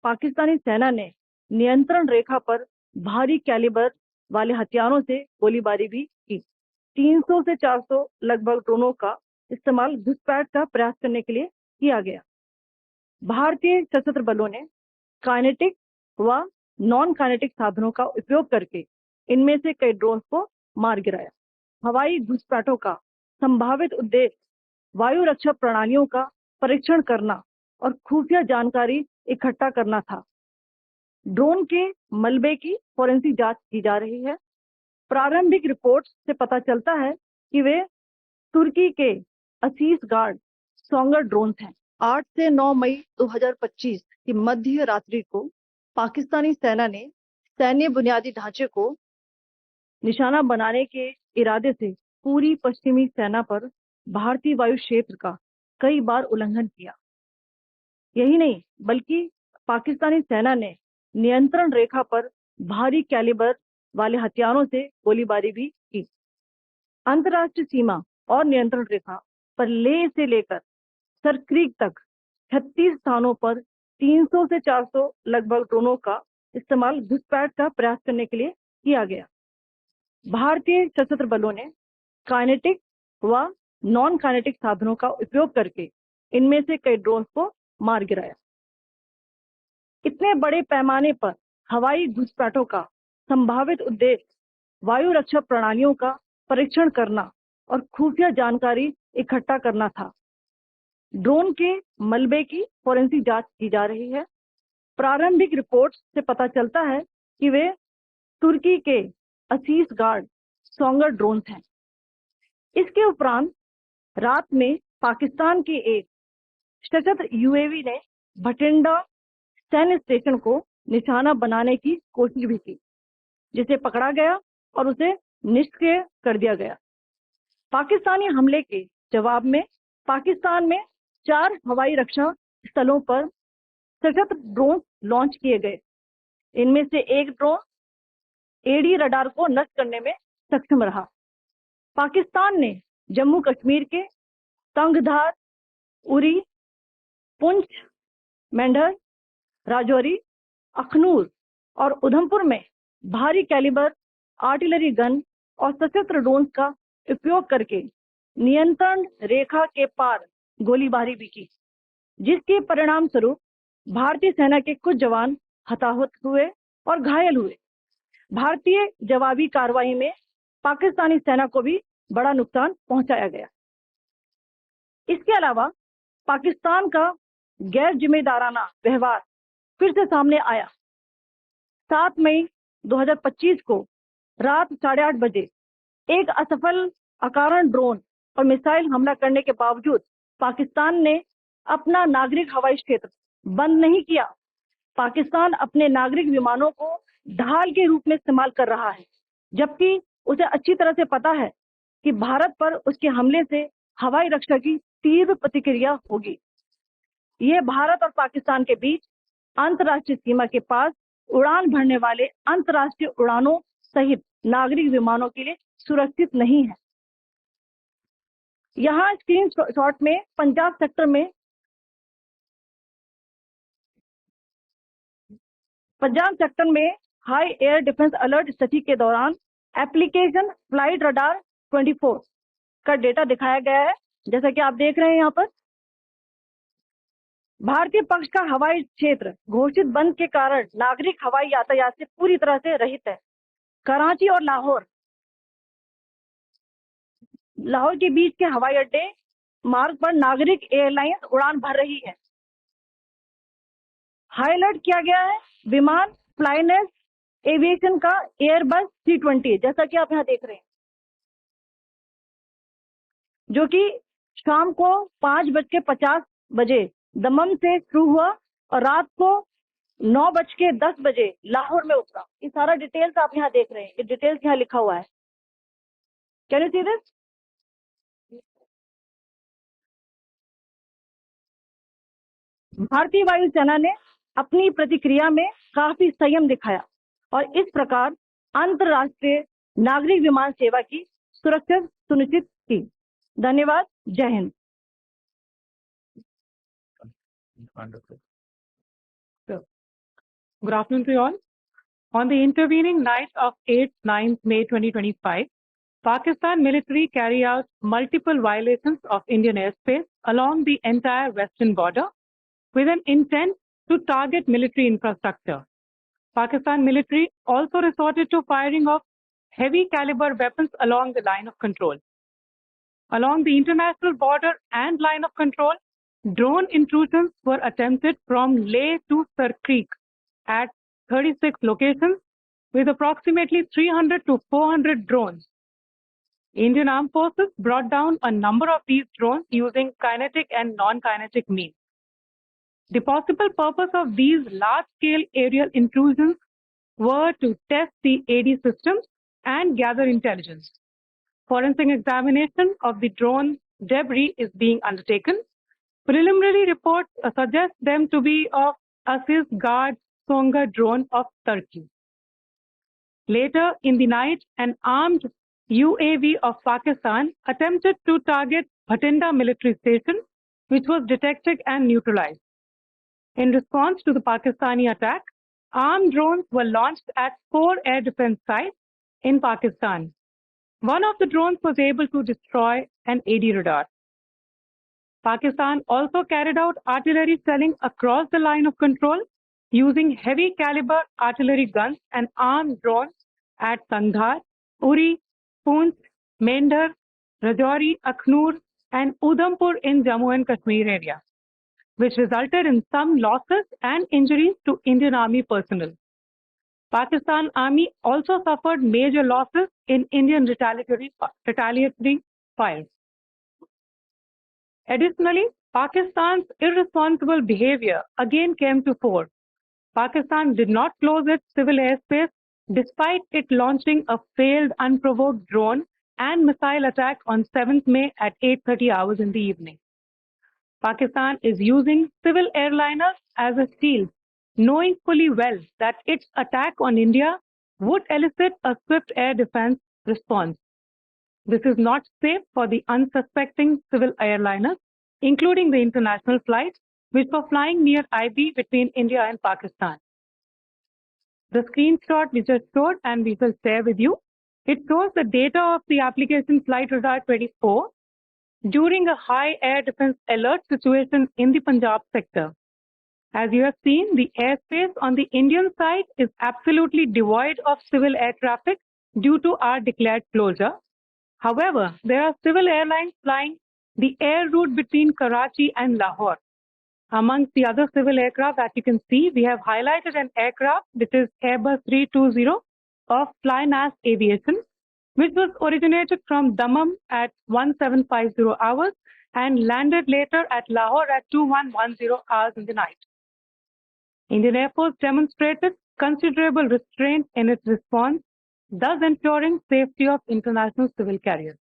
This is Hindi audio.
पाकिस्तानी सेना ने नियंत्रण रेखा पर भारी कैलिबर वाले हथियारों से गोलीबारी भी की। 300 से 400 लगभग ड्रोनों का इस्तेमाल घुसपैठ का प्रयास करने के लिए किया गया। भारतीय सशस्त्र बलों ने काइनेटिक व नॉन काइनेटिक साधनों का उपयोग करके इनमें से कई ड्रोन्स को मार गिराया। हवाई घुसपैठों का संभावित उद्देश्य वायु रक्षा प्रणालियों का परीक्षण करना और खुफिया जानकारी इकट्ठा करना था। ड्रोन के मलबे की फोरेंसिक जांच की जा रही है। प्रारंभिक रिपोर्ट से पता चलता है कि वे तुर्की के असीस गार्ड सोंगर ड्रोन हैं। 8 से 9 मई 2025 की मध्य रात्रि को पाकिस्तानी सेना ने सैन्य बुनियादी ढांचे को निशाना बनाने के इरादे से पूरी पश्चिमी सेना पर भारतीय वायु क्षेत्र का कई बार उल्लंघन किया। यही नहीं बल्कि पाकिस्तानी सेना ने नियंत्रण रेखा पर भारी कैलिबर वाले हथियारों से गोलीबारी भी की। अंतर्राष्ट्रीय सीमा और नियंत्रण रेखा पर लेह से लेकर सरक्रीक तक 36 स्थानों पर 300 से 400 लगभग ड्रोनों का इस्तेमाल घुसपैठ का प्रयास करने के लिए किया गया। भारतीय सशस्त्र बलों ने काइनेटिक व नॉन काइनेटिक साधनों का उपयोग करके इनमें से कई ड्रोन्स को मार गिराया। इतने बड़े पैमाने पर हवाई घुसपैठों का संभावित उद्देश्य वायु रक्षा प्रणालियों का परीक्षण करना और खुफिया जानकारी इकट्ठा करना था। ड्रोन के मलबे की फोरेंसिक जांच की जा रही है। प्रारंभिक रिपोर्ट से पता चलता है कि वे तुर्की के असीस गार्ड सोंगर ड्रोन हैं। इसके उपरांत रात में पाकिस्तान के एक सशस्त्र यूएवी ने भटिंडा सैन्य स्टेशन को निशाना बनाने की कोशिश भी की, जिसे पकड़ा गया और उसे निष्क्रिय कर दिया गया। पाकिस्तानी हमले के जवाब में पाकिस्तान में 4 हवाई रक्षा स्थलों पर सशस्त्र ड्रोन लॉन्च किए गए। इनमें से एक ड्रोन एडी रडार को नष्ट करने में सक्षम रहा। पाकिस्तान ने जम्मू कश्मीर के तंगधार, उरी, पुंछ, मेंढर, राजौरी, अखनूर और उधमपुर में भारी कैलिबर आर्टिलरी गन और सशस्त्र ड्रोन का उपयोग करके नियंत्रण रेखा के पार गोलीबारी भी की, जिसके परिणाम स्वरूप भारतीय सेना के कुछ जवान हताहत हुए और घायल हुए। भारतीय जवाबी कार्रवाई में पाकिस्तानी सेना को भी बड़ा नुकसान पहुंचाया गया। इसके अलावा पाकिस्तान का गैर जिम्मेदाराना व्यवहार फिर से सामने आया। 7 मई 2025 को रात 8:30 बजे एक असफल अकारण ड्रोन और मिसाइल हमला करने के बावजूद पाकिस्तान ने अपना नागरिक हवाई क्षेत्र बंद नहीं किया। पाकिस्तान अपने नागरिक विमानों को ढाल के रूप में इस्तेमाल कर रहा है, जबकि उसे अच्छी तरह से पता है कि भारत पर उसके हमले से हवाई रक्षा की तीव्र प्रतिक्रिया होगी। यह भारत और पाकिस्तान के बीच अंतर्राष्ट्रीय सीमा के पास उड़ान भरने वाले अंतर्राष्ट्रीय उड़ानों सहित नागरिक विमानों के लिए सुरक्षित नहीं है। यहाँ स्क्रीनशॉट में पंजाब सेक्टर में हाई एयर डिफेंस अलर्ट स्थिति के दौरान एप्लीकेशन फ्लाइट रडार 24 का डेटा दिखाया गया है। जैसा कि आप देख रहे हैं, यहाँ पर भारतीय पक्ष का हवाई क्षेत्र घोषित बंद के कारण नागरिक हवाई यातायात से पूरी तरह से रहित है। कराची और लाहौर के बीच के हवाई अड्डे मार्ग पर नागरिक एयरलाइंस उड़ान भर रही है। हाई अलर्ट किया गया है विमान फ्लाइनेस एविएशन का एयरबस 320, जैसा कि आप यहाँ देख रहे हैं, जो कि शाम को 5:50 बजे दमम से शुरू हुआ और रात को 9:10 बजे लाहौर में उतरा। ये सारा डिटेल्स आप यहाँ देख रहे हैं, ये डिटेल्स यहाँ लिखा हुआ है। Can you see this? भारतीय वायुसेना ने अपनी प्रतिक्रिया में काफी संयम दिखाया और इस प्रकार अंतर्राष्ट्रीय नागरिक विमान सेवा की सुरक्षा सुनिश्चित की। धन्यवाद। जय Hind. Good afternoon to you all. On the intervening night of 8th, 9th May 2025, Pakistan military carried out multiple violations of Indian airspace along the entire western border with an intent to target military infrastructure. Pakistan military also resorted to firing of heavy caliber weapons along the line of control. Along the international border and line of control, drone intrusions were attempted from Leh to Sar Creek at 36 locations with approximately 300 to 400 drones. Indian Armed Forces brought down a number of these drones using kinetic and non-kinetic means. The possible purpose of these large-scale aerial intrusions were to test the AD systems and gather intelligence. Forensic examination of the drone debris is being undertaken. Preliminary reports suggest them to be of Aziz Guard Songa drone of Turkey. Later in the night, an armed UAV of Pakistan attempted to target Bhatinda military station, which was detected and neutralized. In response to the Pakistani attack, armed drones were launched at 4 air defense sites in Pakistan. One of the drones was able to destroy an AD radar. Pakistan also carried out artillery shelling across the line of control using heavy caliber artillery guns and armed drones at Kandahar, Uri, Poonch, Mendhar, Rajouri, Akhnur, and Udhampur in Jammu and Kashmir area, which resulted in some losses and injuries to Indian Army personnel. Pakistan Army also suffered major losses in Indian retaliatory fires. Additionally, Pakistan's irresponsible behavior again came to fore. Pakistan did not close its civil airspace despite it launching a failed unprovoked drone and missile attack on 7th May at 8:30 hours in the evening. Pakistan is using civil airliners as a shield, knowing fully well that its attack on India would elicit a swift air defense response. This is not safe for the unsuspecting civil airliners, including the international flights, which were flying near IB between India and Pakistan. The screenshot we just showed and we will share with you, it shows the data of the application Flight Radar 24 during a high air defense alert situation in the Punjab sector. As you have seen, the airspace on the Indian side is absolutely devoid of civil air traffic due to our declared closure. However, there are civil airlines flying the air route between Karachi and Lahore. Amongst the other civil aircraft that you can see, we have highlighted an aircraft which is Airbus 320 of Flynas Aviation, which was originated from Dammam at 1750 hours and landed later at Lahore at 2110 hours in the night. Indian Air Force demonstrated considerable restraint in its response, thus ensuring safety of international civil carriers.